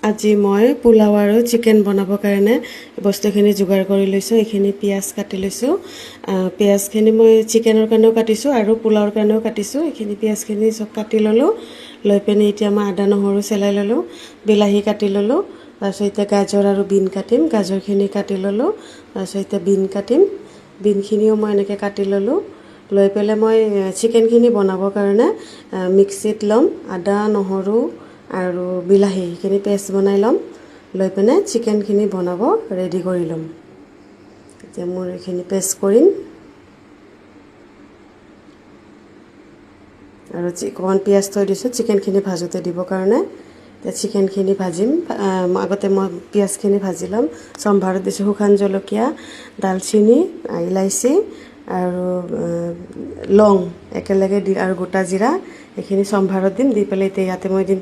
আজি মই পোলাও আৰু চিকেন বনাবৰ কাৰণে বস্তুখিনি যোগাৰ কৰি লৈছোঁ। এইখিনি পিঁয়াজ কাটি লৈছোঁ। পিঁয়াজখিনি মই চিকেনৰ কাৰণেও কাটিছোঁ আৰু পোলাওৰ কাৰণেও কাটিছোঁ। এইখিনি পিঁয়াজখিনি চব কাটি ল'লোঁ। লৈ পিনে এতিয়া মই আদা নহৰু চেলাই ল'লোঁ, বিলাহী কাটি ল'লোঁ। তাৰপিছত এতিয়া গাজৰ আৰু বিন কাটিম। গাজৰখিনি কাটি ল'লোঁ। তাৰপিছত এতিয়া বিন কাটিম। বিনখিনিও মই এনেকৈ কাটি ল'লোঁ। লৈ পেলাই মই চিকেনখিনি বনাবৰ কাৰণে মিক্সিত ল'ম আদা নহৰু আৰু বিলাহী এইখিনি পেষ্ট বনাই ল'ম। লৈ পিনে চিকেনখিনি বনাব ৰেডি কৰি ল'ম। এতিয়া মোৰ এইখিনি পেষ্ট কৰিম আৰু অকণমান পিঁয়াজ থৈ দিছোঁ চিকেনখিনি ভাজোঁতে দিবৰ কাৰণে। এতিয়া চিকেনখিনি ভাজিম। আগতে মই পিঁয়াজখিনি ভাজি ল'ম। চম্ভাৰত দিছোঁ শুকান জলকীয়া, দালচিনি, ইলাইচি আৰু লং একেলগে দি আৰু গোটা জিৰা এইখিনি চম্ভাৰত দিম। দি পেলাই এতিয়া ইয়াতে মই দিম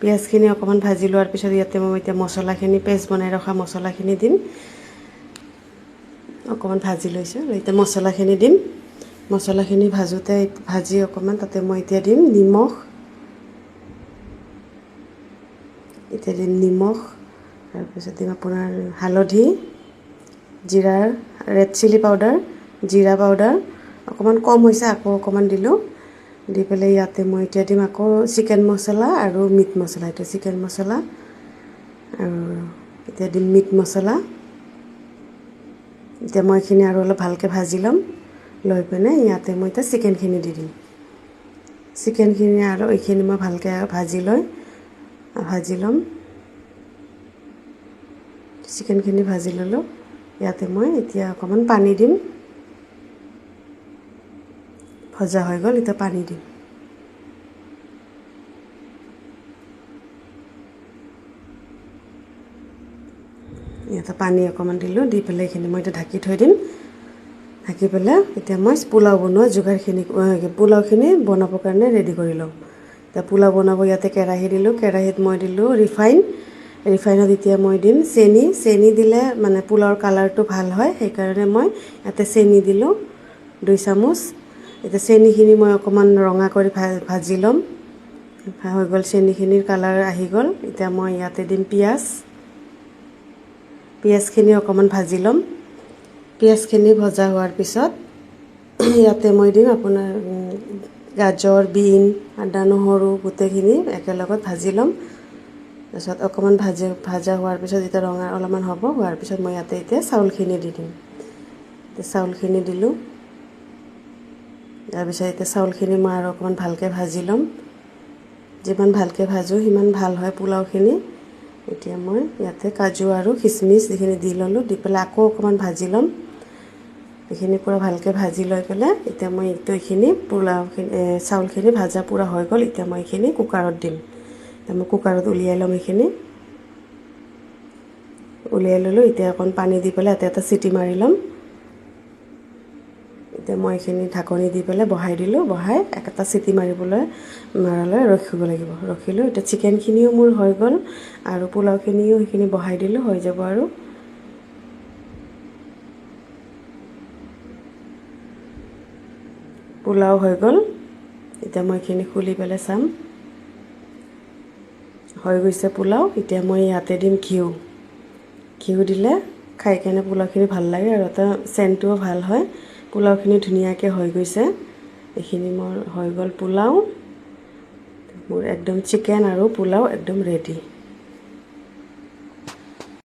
পিঁয়াজখিনি অকণমান ভাজি লোৱাৰ পিছত ইয়াতে মই এতিয়া মছলাখিনি পেষ্ট বনাই ৰখা মছলাখিনি দিম। অকণমান ভাজি লৈছোঁ। এতিয়া মছলাখিনি দিম। মছলাখিনি ভাজি অকণমান তাতে মই এতিয়া দিম নিমখ। এতিয়া দিম নিমখ। তাৰপিছত দিম আপোনাৰ হালধি, জিৰাৰ ৰেড চিলি পাউডাৰ, জিৰা পাউডাৰ অকণমান কম হৈছে আকৌ অকণমান দিলোঁ। দি পেলাই ইয়াতে মই এতিয়া দিম আকৌ চিকেন মছলা আৰু মিট মছলা। এতিয়া চিকেন মছলা আৰু এতিয়া দিম মিট মছলা। এতিয়া মই এইখিনি আৰু অলপ ভালকৈ ভাজি ল'ম। লৈ পিনে ইয়াতে মই এতিয়া চিকেনখিনি দি দিম। চিকেনখিনি আৰু এইখিনি মই ভালকৈ ভাজি ল'ম। চিকেনখিনি ভাজি ল'লোঁ। ইয়াতে মই এতিয়া অকণমান পানী দিম। ভজা হৈ গ'ল, এতিয়া পানী দিম। ইয়াতে পানী অকণমান দিলোঁ। দি পেলাই এইখিনি মই এতিয়া ঢাকি থৈ দিম। ঢাকি পেলাই এতিয়া মই পোলাও বনোৱা পোলাওখিনি বনাবৰ কাৰণে ৰেডি কৰি লওঁ। এতিয়া পোলাও বনাব ইয়াতে কেৰাহী দিলোঁ। কেৰাহীত মই দিলোঁ ৰিফাইনত এতিয়া মই দিম চেনি দিলে মানে পোলাওৰ কালাৰটো ভাল হয়। সেইকাৰণে মই ইয়াতে চেনি দিলোঁ 2 চামুচ। এতিয়া চেনিখিনি মই অকণমান ৰঙা কৰি ভাজি ল'ম। হৈ গ'ল চেনিখিনিৰ কালাৰ আহি গ'ল। এতিয়া মই ইয়াতে দিম পিঁয়াজখিনি অকণমান ভাজি ল'ম। পিঁয়াজখিনি ভজা হোৱাৰ পিছত ইয়াতে মই দিম আপোনাৰ গাজৰ, বিন, আদা নহৰু গোটেইখিনি একেলগত ভাজি ল'ম। তাৰপিছত অকণমান ভাজা হোৱাৰ পিছত যেতিয়া ৰঙা অলপমান হোৱাৰ পিছত মই ইয়াতে এতিয়া চাউলখিনি দি দিম। এতিয়া চাউলখিনি দিলোঁ। তাৰপিছত এতিয়া চাউলখিনি মই আৰু অকণমান ভালকৈ ভাজি ল'ম। যিমান ভালকৈ ভাজোঁ সিমান ভাল হয় পোলাওখিনি। এতিয়া মই ইয়াতে কাজু আৰু খিচমিচ যিখিনি দি ল'লোঁ। দি পেলাই আকৌ অকণমান ভাজি ল'ম। এইখিনি পূৰা ভালকৈ ভাজি লৈ পেলাই এতিয়া মই এইখিনি চাউলখিনি ভাজা পূৰা হৈ গ'ল। এতিয়া মই এইখিনি কুকাৰত দিম। এতিয়া মই কুকাৰত উলিয়াই ল'ম। এইখিনি উলিয়াই ল'লোঁ। এতিয়া অকণ পানী দি পেলাই এটা চিটি মাৰি ল'ম। এতিয়া মই এইখিনি ঢাকনি দি পেলাই বহাই দিলোঁ। বহাই এটা চিটি মাৰালৈ ৰখিব লাগিব। ৰখিলোঁ। এতিয়া চিকেনখিনিও মোৰ হৈ গ'ল আৰু পোলাওখিনিও সেইখিনি বহাই দিলোঁ, হৈ যাব আৰু। পোলাও হৈ গ'ল। এতিয়া মই এইখিনি খুলি পেলাই চাম। হৈ গৈছে পোলাও। এতিয়া মই ইয়াতে দিম ঘিউ দিলে খাই কেনে পোলাওখিনি ভাল লাগে আৰু এটা চেণ্টটোও ভাল হয়। পোলাওখিনি ধুনীয়াকৈ হৈ গৈছে। এইখিনি মোৰ হৈ গ'ল পোলাও। মোৰ একদম চিকেন আৰু পোলাও একদম ৰেডি।